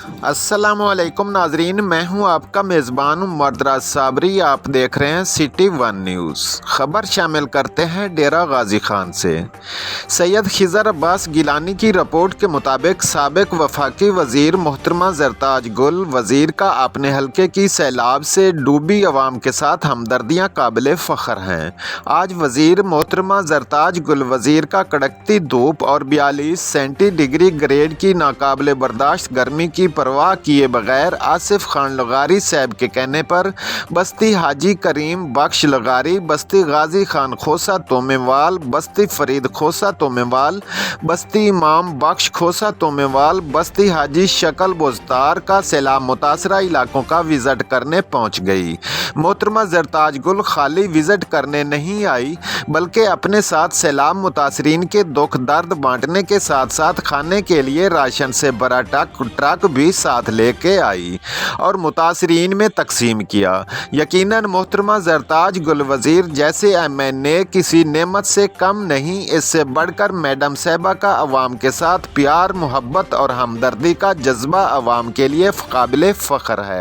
अस्सलामुअलैकुम नाजरीन, मैं हूं आपका मेज़बान मर्दराज साबरी। आप देख रहे हैं सिटी वन न्यूज़। खबर शामिल करते हैं डेरा गाजी खान से। सैयद खिज़र अब्बास गिलानी की रिपोर्ट के मुताबिक साबिक वफाकी वज़ीर मोहतरमा ज़रताज गुल वज़ीर का अपने हल्के की सैलाब से डूबी अवाम के साथ हमदर्दियाँ काबिल फ़ख्र हैं। आज वज़ीर मोहतरमा ज़रताज गुल वज़ीर का कड़कती धूप और 42 सेंटीग्रेड की नाकाबिल बर्दाश्त गर्मी की परवाह किए बगैर आसिफ खान लगारी साहब के कहने पर बस्ती हाजी करीम बख्श लगारी, बस्ती गाजी खान खोसा तोमेवाल, बस्ती फरीद खोसा तोमेवाल, बस्ती इमाम बख्श खोसा तोमेवाल, बस्ती हाजी शक्ल बोजतार का सैलाब मुतासरा इलाकों का विज़िट करने पहुँच गई। मोहतरमा ज़रताज गुल खाली विज़िट करने नहीं आई बल्कि अपने साथ सैलाब मुतासरीन के दुख दर्द बांटने के साथ साथ खाने के लिए राशन से भरा ट्रक भी साथ लेके आई और मुतासरीन में तकसीम किया। यकीनन मोहतरमा ज़रताज गुल वज़ीर जैसे MNA किसी नेमत से कम नहीं। इससे बढ़कर मैडम साहिबा का अवाम के साथ प्यार, मोहब्बत और हमदर्दी का जज्बा अवाम के लिए काबिल फ़ख्र है।